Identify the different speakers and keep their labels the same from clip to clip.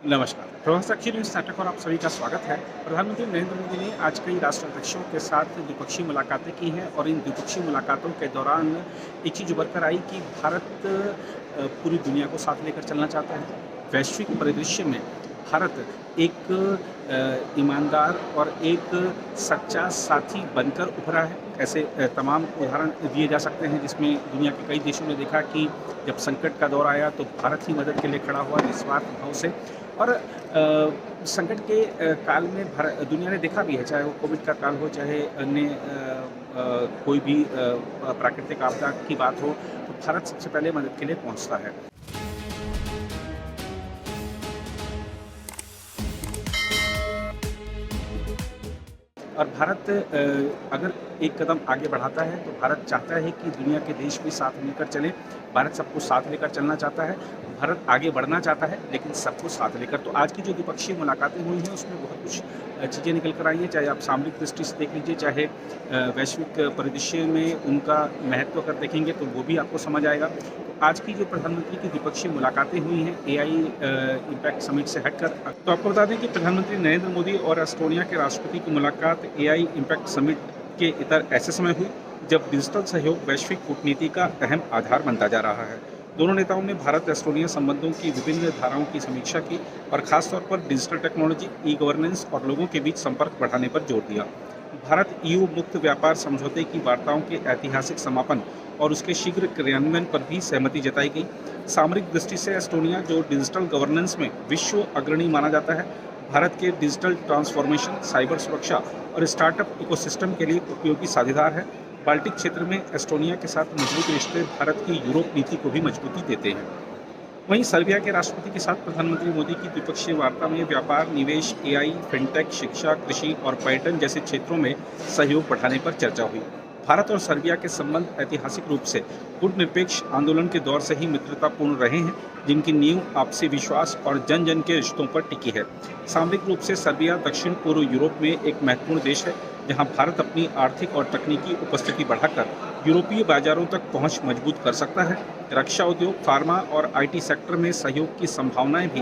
Speaker 1: नमस्कार। प्रवास साक्षी न्यूज़ नाटक और आप सभी का स्वागत है। प्रधानमंत्री नरेंद्र मोदी ने आज कई राष्ट्राध्यक्षों के साथ द्विपक्षीय मुलाकातें की हैं और इन द्विपक्षीय मुलाकातों के दौरान एक चीज़ उभर कर आई कि भारत पूरी दुनिया को साथ लेकर चलना चाहता है। वैश्विक परिदृश्य में भारत एक ईमानदार और एक सच्चा साथी बनकर उभरा है। ऐसे तमाम उदाहरण दिए जा सकते हैं जिसमें दुनिया के कई देशों ने देखा कि जब संकट का दौर आया तो भारत ही मदद के लिए खड़ा हुआ निस्वार्थ भाव से। और संकट के काल में दुनिया ने देखा भी है, चाहे वो कोविड का काल हो, चाहे अन्य कोई भी प्राकृतिक आपदा की बात हो, तो भारत सबसे पहले मदद के लिए पहुंचता है। और भारत अगर एक कदम आगे बढ़ाता है तो भारत चाहता है कि दुनिया के देश भी साथ मिलकर चलें। भारत सबको साथ लेकर चलना चाहता है। भारत आगे बढ़ना चाहता है लेकिन सबको साथ लेकर। तो आज की जो द्विपक्षीय मुलाकातें हुई हैं उसमें बहुत कुछ चीज़ें निकल कर आई हैं, चाहे आप सामरिक दृष्टि से देख लीजिए, चाहे वैश्विक परिदृश्य में उनका महत्व अगर देखेंगे तो वो भी आपको समझ आएगा। तो आज की जो प्रधानमंत्री की द्विपक्षीय मुलाकातें हुई हैं एआई इम्पैक्ट समिट से हटकर, तो आपको बता दें कि प्रधानमंत्री नरेंद्र मोदी और एस्टोनिया के राष्ट्रपति की मुलाकात एआई इम्पैक्ट समिट के इतर ऐसे समय हुई जब डिजिटल सहयोग वैश्विक कूटनीति का अहम आधार बनता जा रहा है। दोनों नेताओं ने भारत एस्टोनिया संबंधों की विभिन्न धाराओं की समीक्षा की और खासतौर पर डिजिटल टेक्नोलॉजी, ई गवर्नेंस और लोगों के बीच संपर्क बढ़ाने पर जोर दिया। भारत ईयू मुक्त व्यापार समझौते की वार्ताओं के ऐतिहासिक समापन और उसके शीघ्र क्रियान्वयन पर भी सहमति जताई गई। सामरिक दृष्टि से एस्टोनिया, जो डिजिटल गवर्नेंस में विश्व अग्रणी माना जाता है, भारत के डिजिटल ट्रांसफॉर्मेशन, साइबर सुरक्षा और स्टार्टअप इकोसिस्टम के लिए उपयोगी साझेदार है। बाल्टिक क्षेत्र में एस्टोनिया के साथ मजबूत रिश्ते भारत की यूरोप नीति को भी मजबूती देते हैं। वहीं सर्बिया के राष्ट्रपति के साथ प्रधानमंत्री मोदी की द्विपक्षीय वार्ता में व्यापार, निवेश, एआई, फिनटेक, शिक्षा, कृषि और पर्यटन जैसे क्षेत्रों में सहयोग बढ़ाने पर चर्चा हुई। भारत और सर्बिया के संबंध ऐतिहासिक रूप से गुटनिरपेक्ष आंदोलन के दौर से ही मित्रतापूर्ण रहे हैं, जिनकी नींव आपसी विश्वास और जन जन के रिश्तों पर टिकी है। सामरिक रूप से सर्बिया दक्षिण पूर्व यूरोप में एक महत्वपूर्ण देश है, जहां भारत अपनी आर्थिक और तकनीकी उपस्थिति बढ़ाकर यूरोपीय बाजारों तक पहुंच मजबूत कर सकता है। रक्षा उद्योग, फार्मा और आईटी सेक्टर में सहयोग की संभावनाएं भी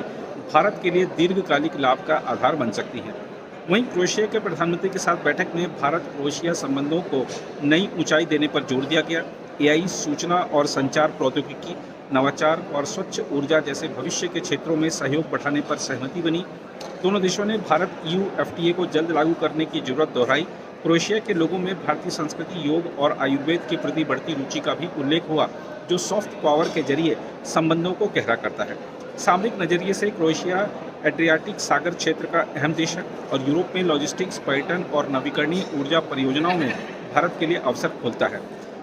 Speaker 1: भारत के लिए दीर्घकालिक लाभ का आधार बन सकती हैं। वहीं क्रोएशिया के प्रधानमंत्री के साथ बैठक में भारत क्रोएशिया संबंधों को नई ऊंचाई देने पर जोर दिया गया। एआई, सूचना और संचार प्रौद्योगिकी, नवाचार और स्वच्छ ऊर्जा जैसे भविष्य के क्षेत्रों में सहयोग बढ़ाने पर सहमति बनी। दोनों देशों ने भारत ईयू एफटीए को जल्द लागू करने की जरूरत दोहराई। क्रोएशिया के लोगों में भारतीय संस्कृति, योग और आयुर्वेद के प्रति बढ़ती रुचि का भी उल्लेख हुआ, जो सॉफ्ट पावर के जरिए संबंधों को गहरा करता है। सामरिक नजरिए से क्रोएशिया एड्रियाटिक सागर क्षेत्र का अहम देश है और यूरोप में लॉजिस्टिक्स, पर्यटन और नवीकरणीय ऊर्जा परियोजनाओं में भारत के लिए अवसर खोलता है।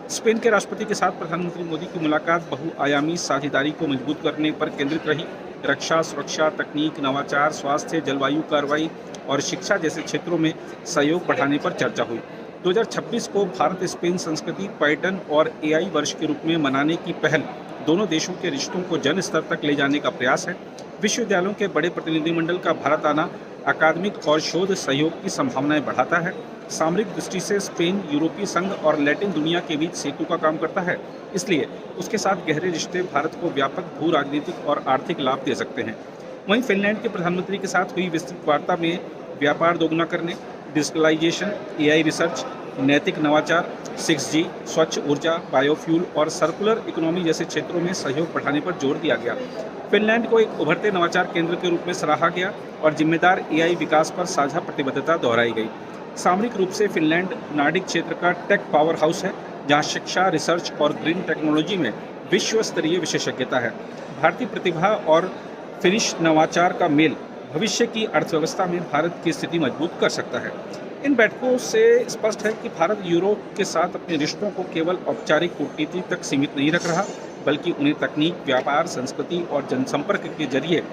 Speaker 1: स्पेन के राष्ट्रपति के साथ प्रधानमंत्री मोदी की मुलाकात बहुआयामी साझेदारी को मजबूत करने पर केंद्रित रही। रक्षा, सुरक्षा, तकनीक, नवाचार, स्वास्थ्य, जलवायु कार्रवाई और शिक्षा जैसे क्षेत्रों में सहयोग बढ़ाने पर चर्चा हुई। 2026 को भारत स्पेन संस्कृति, पर्यटन और एआई वर्ष के रूप में मनाने की पहल दोनों देशों के रिश्तों को जन स्तर तक ले जाने का प्रयास है। विश्वविद्यालयों के बड़े प्रतिनिधिमंडल का भारत आना अकादमिक और शोध सहयोग की संभावनाएं बढ़ाता है। सामरिक दृष्टि से स्पेन यूरोपीय संघ और लैटिन दुनिया के बीच सेतु का काम करता है, इसलिए उसके साथ गहरे रिश्ते भारत को व्यापक भू राजनीतिक और आर्थिक लाभ दे सकते हैं। वहीं फिनलैंड के प्रधानमंत्री के साथ हुई विस्तृत वार्ता में व्यापार दोगुना करने, डिजिटलाइजेशन, एआई रिसर्च, नैतिक नवाचार, 6G, स्वच्छ ऊर्जा, बायोफ्यूल और सर्कुलर इकोनॉमी जैसे क्षेत्रों में सहयोग बढ़ाने पर जोर दिया गया। फिनलैंड को एक उभरते नवाचार केंद्र के रूप में सराहा गया और जिम्मेदार एआई विकास पर साझा प्रतिबद्धता दोहराई गई। सामरिक रूप से फिनलैंड नार्डिक क्षेत्र का टेक पावर हाउस है, जहां शिक्षा, रिसर्च और ग्रीन टेक्नोलॉजी में विश्व स्तरीय विशेषज्ञता है। भारतीय प्रतिभा और फिनिश नवाचार का मेल भविष्य की अर्थव्यवस्था में भारत की स्थिति मजबूत कर सकता है। इन बैठकों से स्पष्ट है कि भारत यूरोप के साथ अपने रिश्तों को केवल औपचारिक कूटनीति तक सीमित नहीं रख रहा, बल्कि उन्हें तकनीक, व्यापार, संस्कृति और जनसंपर्क के जरिए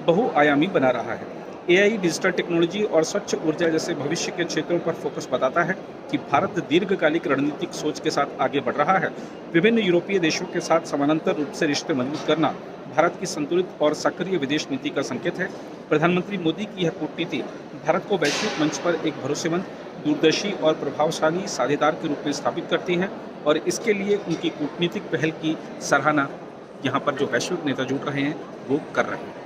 Speaker 1: बहुआयामी बना रहा है। एआई, डिजिटल टेक्नोलॉजी और स्वच्छ ऊर्जा जैसे भविष्य के क्षेत्रों पर फोकस बताता है कि भारत दीर्घकालिक रणनीतिक सोच के साथ आगे बढ़ रहा है। विभिन्न यूरोपीय देशों के साथ समानांतर रूप से रिश्ते मजबूत करना भारत की संतुलित और सक्रिय विदेश नीति का संकेत है। प्रधानमंत्री मोदी की यह कूटनीति भारत को वैश्विक मंच पर एक भरोसेमंद, दूरदर्शी और प्रभावशाली साझेदार के रूप में स्थापित करती है और इसके लिए उनकी कूटनीतिक पहल की सराहना यहाँ पर जो वैश्विक नेता जुट रहे हैं वो कर रहे हैं।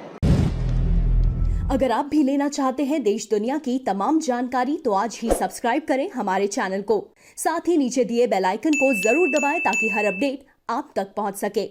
Speaker 2: अगर आप भी लेना चाहते हैं देश दुनिया की तमाम जानकारी तो आज ही सब्सक्राइब करें हमारे चैनल को। साथ ही नीचे दिए बेल आइकन को जरूर दबाएं ताकि हर अपडेट आप तक पहुंच सके।